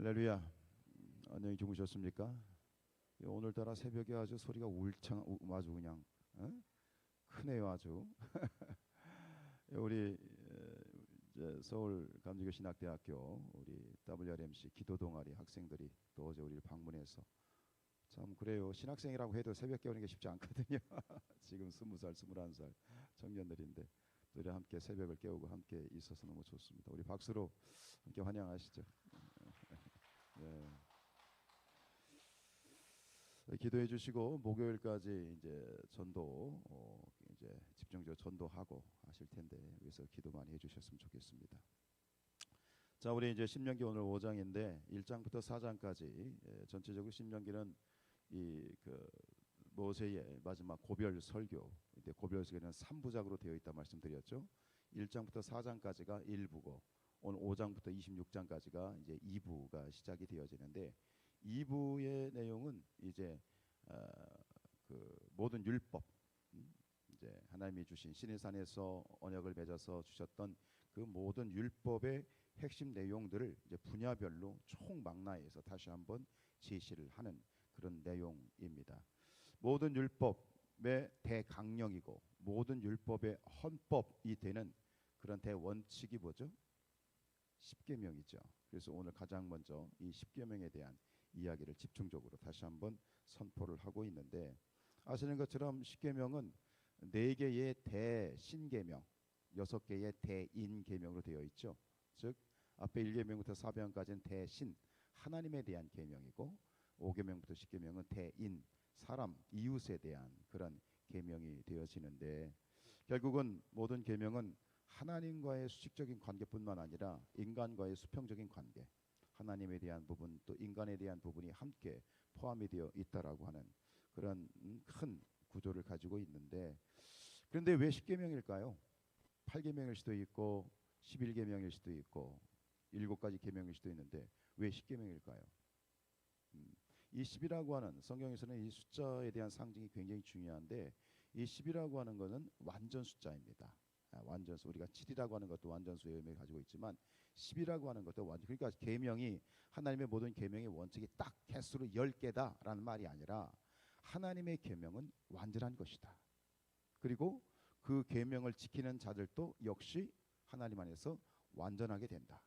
할렐루야. 안녕히 주무셨습니까? 오늘따라 새벽에 아주 소리가 아주 그냥 크네요 아주. 우리 이제 서울 감리교 신학대학교 우리 WRMC 기도 동아리 학생들이 또 어제 우리를 방문해서 참 그래요. 신학생이라고 해도 새벽 깨우는 게 쉽지 않거든요. 지금 20살, 21살 청년들인데 우리 함께 새벽을 깨우고 함께 있어서 너무 좋습니다. 우리 박수로 함께 환영하시죠. 네. 기도해 주시고 목요일까지 이제 전도 이제 집중적으로 전도하고 하실 텐데 여기서 기도 많이 해주셨으면 좋겠습니다. 자, 우리 이제 신명기 오늘 5장인데 1장부터 4장까지 전체적으로 신명기는 이 그 모세의 마지막 고별 설교, 근데 고별 설교는 3부작으로 되어 있다 말씀드렸죠. 1장부터 4장까지가 1부고 오늘 5장부터 26장까지가 이제 2부가 시작이 되어지는데 2부의 내용은 이제 그 모든 율법, 이제 하나님이 주신 시내산에서 언약을 맺어서 주셨던 그 모든 율법의 핵심 내용들을 이제 분야별로 총망라해서 다시 한번 제시를 하는 그런 내용입니다. 모든 율법의 대강령이고 모든 율법의 헌법이 되는 그런 대원칙이 뭐죠? 십계명이죠. 그래서 오늘 가장 먼저 이 십계명에 대한 이야기를 집중적으로 다시 한번 선포를 하고 있는데 아시는 것처럼 십계명은 4개의 대신계명, 6개의 대인계명으로 되어 있죠. 즉 앞에 1계명부터 4계명까지는 대신 하나님에 대한 계명이고 5계명부터 10계명은 대인 사람 이웃에 대한 그런 계명이 되어지는데 결국은 모든 계명은 하나님과의 수직적인 관계뿐만 아니라 인간과의 수평적인 관계, 하나님에 대한 부분 또 인간에 대한 부분이 함께 포함이 되어 있다라고 하는 그런 큰 구조를 가지고 있는데 그런데 왜 10계명일까요? 8계명일 수도 있고 11계명일 수도 있고 7가지 계명일 수도 있는데 왜 10계명일까요? 이 10이라고 하는 성경에서는 이 숫자에 대한 상징이 굉장히 중요한데 이 10이라고 하는 것은 완전 숫자입니다. 완전수 우리가 7이라고 하는 것도 완전수의 의미를 가지고 있지만 10이라고 하는 것도 완전 그러니까 계명이 하나님의 모든 계명의 원칙이 딱 개수로 10개다라는 말이 아니라 하나님의 계명은 완전한 것이다. 그리고 그 계명을 지키는 자들도 역시 하나님 안에서 완전하게 된다.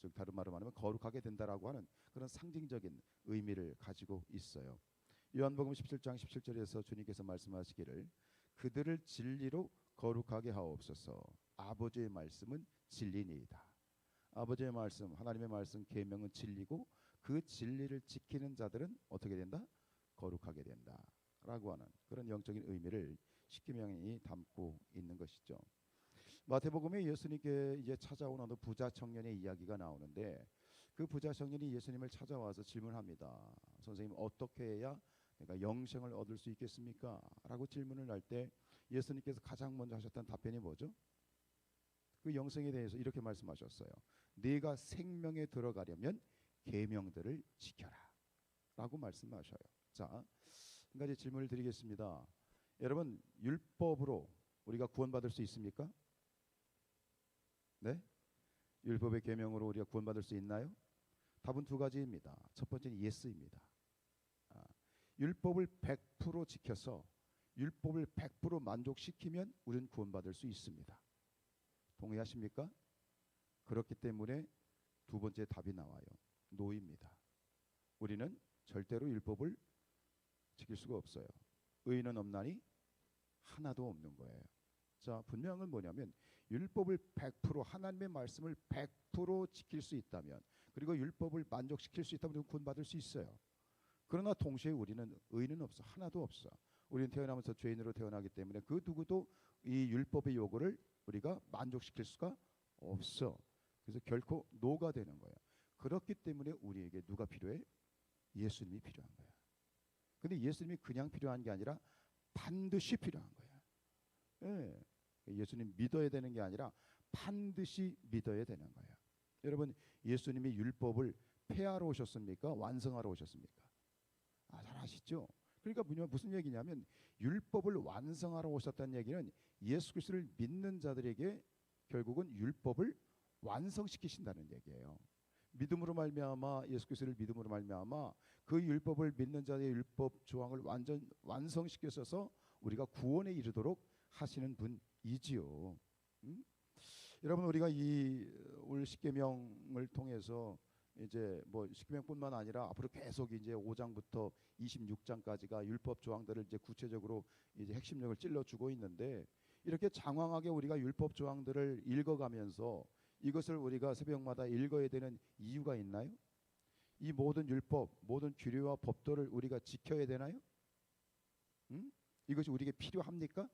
즉 다른 말로 말하면 거룩하게 된다라고 하는 그런 상징적인 의미를 가지고 있어요. 요한복음 17장 17절에서 주님께서 말씀하시기를 그들을 진리로 거룩하게 하옵소서. 아버지의 말씀은 진리니이다. 아버지의 말씀, 하나님의 말씀, 계명은 진리고 그 진리를 지키는 자들은 어떻게 된다? 거룩하게 된다라고 하는 그런 영적인 의미를 십계명이 담고 있는 것이죠. 마태복음에 예수님께 이제 찾아온 어느 부자 청년의 이야기가 나오는데 그 부자 청년이 예수님을 찾아와서 질문합니다. 선생님 어떻게 해야 내가 영생을 얻을 수 있겠습니까? 라고 질문을 할 때 예수님께서 가장 먼저 하셨던 답변이 뭐죠? 그 영생에 대해서 이렇게 말씀하셨어요. 네가 생명에 들어가려면 계명들을 지켜라 라고 말씀하셔요. 자, 한 가지 질문을 드리겠습니다. 여러분 율법으로 우리가 구원받을 수 있습니까? 네? 율법의 계명으로 우리가 구원받을 수 있나요? 답은 2가지입니다. 첫 번째는 예스입니다. 율법을 100% 지켜서 율법을 100% 만족시키면 우리는 구원받을 수 있습니다. 동의하십니까? 그렇기 때문에 2번째 답이 나와요. 노입니다. 우리는 절대로 율법을 지킬 수가 없어요. 의인은 없나니 하나도 없는 거예요. 자, 분명한 건 뭐냐면 율법을 100% 하나님의 말씀을 100% 지킬 수 있다면 그리고 율법을 만족시킬 수 있다면 구원받을 수 있어요. 그러나 동시에 우리는 의인은 없어. 하나도 없어. 우리는 태어나면서 죄인으로 태어나기 때문에 그 누구도 이 율법의 요구를 우리가 만족시킬 수가 없어. 그래서 결코 노가 되는 거예요. 그렇기 때문에 우리에게 누가 필요해? 예수님이 필요한 거야. 근데 예수님이 그냥 필요한 게 아니라 반드시 필요한 거야. 예. 예수님 믿어야 되는 게 아니라 반드시 믿어야 되는 거예요. 여러분 예수님이 율법을 폐하러 오셨습니까? 완성하러 오셨습니까? 잘 아시죠? 그러니까 무슨 얘기냐면 율법을 완성하러 오셨다는 얘기는 예수 그리스도를 믿는 자들에게 결국은 율법을 완성시키신다는 얘기예요. 믿음으로 말미암아 예수 그리스도를 믿음으로 말미암아 그 율법을 믿는 자의 율법 조항을 완전 완성시켜서 우리가 구원에 이르도록 하시는 분이지요. 음? 여러분 우리가 이 오늘 십계명을 통해서 이제 뭐 십계명뿐만 아니라 앞으로 계속 이제 5장부터 26장까지가 율법 조항들을 이제 구체적으로 이제 핵심력을 찔러 주고 있는데 이렇게 장황하게 우리가 율법 조항들을 읽어가면서 이것을 우리가 새벽마다 읽어야 되는 이유가 있나요? 이 모든 율법, 모든 규례와 법도를 우리가 지켜야 되나요? 이것이 우리에게 필요합니까?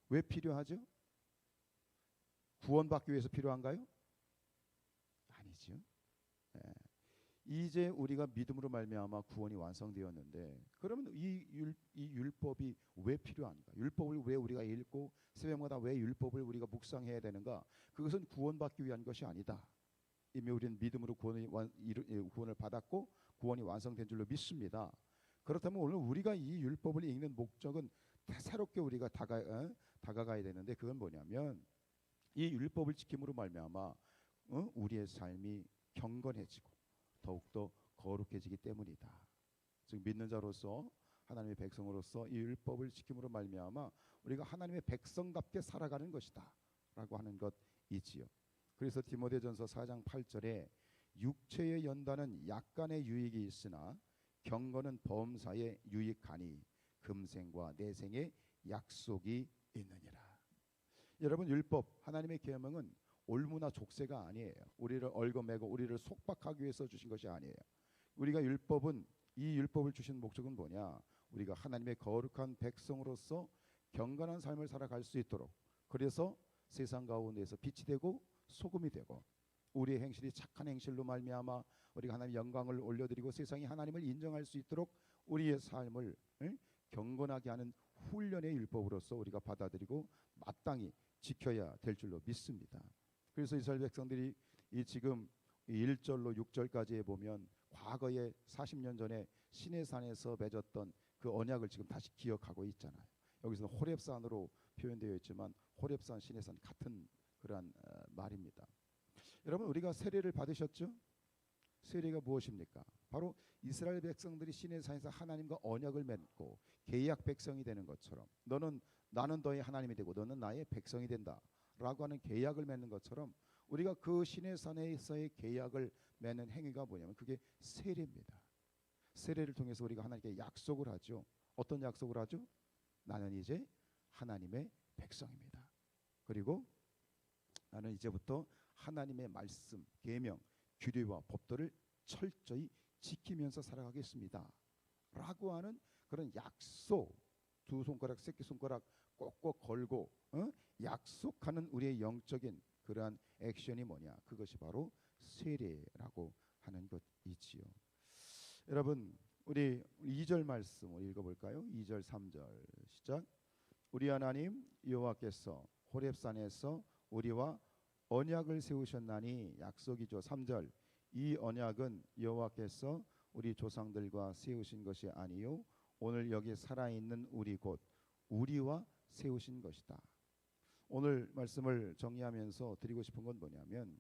왜 필요하죠? 구원받기 위해서 필요한가요? 아니죠. 예. 이제 우리가 믿음으로 말미암아 구원이 완성되었는데 그러면 이 율법이 왜 필요한가? 율법을 왜 우리가 읽고 새벽마다 왜 율법을 우리가 묵상해야 되는가? 그것은 구원받기 위한 것이 아니다. 이미 우리는 믿음으로 구원을 받았고 구원이 완성된 줄로 믿습니다. 그렇다면 오늘 우리가 이 율법을 읽는 목적은 새롭게 우리가 다가가야 되는데 그건 뭐냐면 이 율법을 지킴으로 말미암아 우리의 삶이 경건해지고 더욱더 거룩해지기 때문이다. 즉 믿는 자로서 하나님의 백성으로서 이 율법을 지킴으로 말미암아 우리가 하나님의 백성답게 살아가는 것이다 라고 하는 것이지요. 그래서 디모데전서 4장 8절에 육체의 연단은 약간의 유익이 있으나 경건은 범사에 유익하니 금생과 내생의 약속이 있느니라. 여러분 율법 하나님의 계명은 올무나 족쇄가 아니에요. 우리를 얽어매고 우리를 속박하기 위해서 주신 것이 아니에요. 우리가 이 율법을 주신 목적은 뭐냐? 우리가 하나님의 거룩한 백성으로서 경건한 삶을 살아갈 수 있도록 그래서 세상 가운데에서 빛이 되고 소금이 되고 우리의 행실이 착한 행실로 말미암아 우리가 하나님의 영광을 올려드리고 세상이 하나님을 인정할 수 있도록 우리의 삶을 경건하게 하는 훈련의 율법으로서 우리가 받아들이고 마땅히 지켜야 될 줄로 믿습니다. 그래서 이스라엘 백성들이 이 지금 1절로 6절까지에 보면 과거에 40년 전에 시내산에서 맺었던 그 언약을 지금 다시 기억하고 있잖아요. 여기서는 호렙산으로 표현되어 있지만 호렙산, 시내산 같은 그러한 말입니다. 여러분 우리가 세례를 받으셨죠? 세례가 무엇입니까? 바로 이스라엘 백성들이 시내산에서 하나님과 언약을 맺고 계약 백성이 되는 것처럼 나는 너의 하나님이 되고 너는 나의 백성이 된다 라고 하는 계약을 맺는 것처럼 우리가 그 시내산에서의 계약을 맺는 행위가 뭐냐면 그게 세례입니다. 세례를 통해서 우리가 하나님께 약속을 하죠. 어떤 약속을 하죠? 나는 이제 하나님의 백성입니다. 그리고 나는 이제부터 하나님의 말씀, 계명, 규례와 법도를 철저히 지키면서 살아가겠습니다 라고 하는 그런 약속, 두 손가락 새끼손가락 꼭꼭 걸고 약속하는 우리의 영적인 그러한 액션이 뭐냐? 그것이 바로 세례라고 하는 것이지요. 여러분 우리 2절 말씀을 읽어볼까요? 2절 3절 시작. 우리 하나님 여호와께서 호렙산에서 우리와 언약을 세우셨나니 약속이죠. 3절 이 언약은 여호와께서 우리 조상들과 세우신 것이 아니요 오늘 여기 살아있는 우리 곧 우리와 세우신 것이다. 오늘 말씀을 정리하면서 드리고 싶은 건 뭐냐면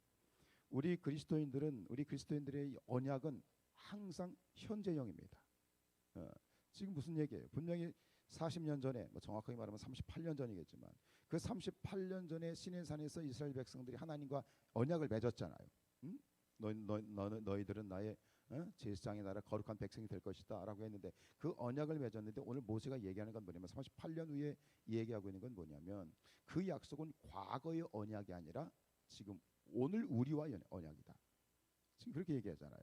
우리 그리스도인들의 언약은 항상 현재형입니다. 지금 무슨 얘기예요? 분명히 40년 전에 정확하게 말하면 38년 전이겠지만 그 38년 전에 시내산에서 이스라엘 백성들이 하나님과 언약을 맺었잖아요. 너희들은 나의 제사장의 나라 거룩한 백성이 될 것이다 라고 했는데 그 언약을 맺었는데 오늘 모세가 얘기하는 건 뭐냐면 38년 후에 얘기하고 있는 건 뭐냐면 그 약속은 과거의 언약이 아니라 지금 오늘 우리와 언약이다. 지금 그렇게 얘기하잖아요.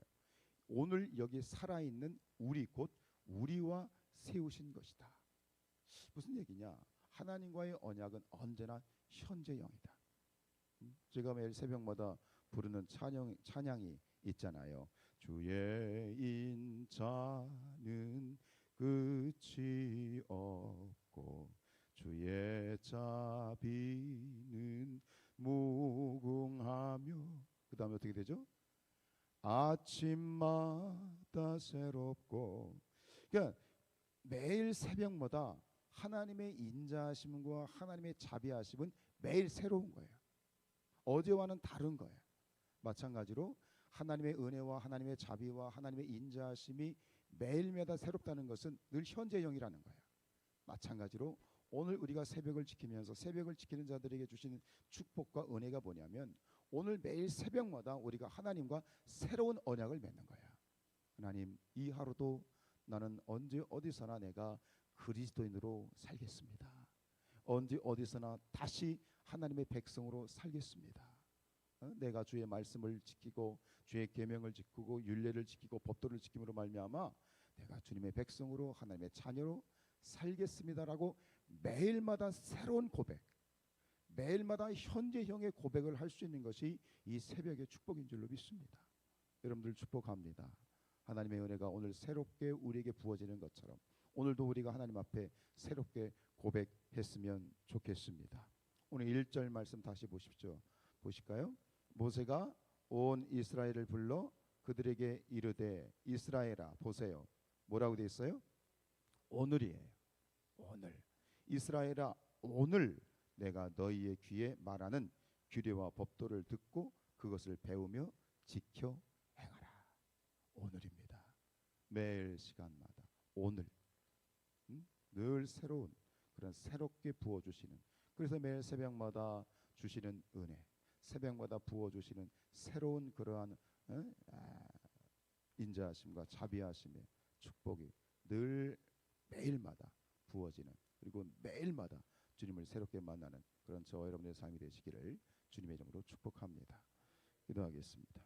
오늘 여기 살아있는 우리 곧 우리와 세우신 것이다. 무슨 얘기냐? 하나님과의 언약은 언제나 현재형이다. 제가 매일 새벽마다 부르는 찬양이 있잖아요. 주의 인자는 끝이 없고 주의 자비는 무궁하며 그 다음에 어떻게 되죠? 아침마다 새롭고. 그러니까 매일 새벽마다 하나님의 인자하심과 하나님의 자비하심은 매일 새로운 거예요. 어제와는 다른 거예요. 마찬가지로 하나님의 은혜와 하나님의 자비와 하나님의 인자하심이 매일마다 새롭다는 것은 늘 현재형이라는 거야. 마찬가지로 오늘 우리가 새벽을 지키면서 새벽을 지키는 자들에게 주시는 축복과 은혜가 뭐냐면 오늘 매일 새벽마다 우리가 하나님과 새로운 언약을 맺는 거야. 하나님, 이 하루도 나는 언제 어디서나 내가 그리스도인으로 살겠습니다. 언제 어디서나 다시 하나님의 백성으로 살겠습니다. 내가 주의 말씀을 지키고 주의 계명을 지키고 율례를 지키고 법도를 지킴으로 말미암아 내가 주님의 백성으로 하나님의 자녀로 살겠습니다라고 매일마다 새로운 고백, 매일마다 현재형의 고백을 할 수 있는 것이 이 새벽의 축복인 줄로 믿습니다. 여러분들 축복합니다. 하나님의 은혜가 오늘 새롭게 우리에게 부어지는 것처럼 오늘도 우리가 하나님 앞에 새롭게 고백했으면 좋겠습니다. 오늘 1절 말씀 다시 보십시오. 보실까요? 모세가 온 이스라엘을 불러 그들에게 이르되 이스라엘아 보세요. 뭐라고 되어 있어요? 오늘이에요. 오늘. 이스라엘아 오늘 내가 너희의 귀에 말하는 규례와 법도를 듣고 그것을 배우며 지켜 행하라. 오늘입니다. 매일 시간마다 오늘. 늘 새로운 그런 새롭게 부어주시는, 그래서 매일 새벽마다 주시는 은혜, 새벽마다 부어주시는 새로운 그러한 인자하심과 자비하심의 축복이 늘 매일마다 부어지는, 그리고 매일마다 주님을 새롭게 만나는 그런 저와 여러분의 삶이 되시기를 주님의 이름으로 축복합니다. 기도하겠습니다.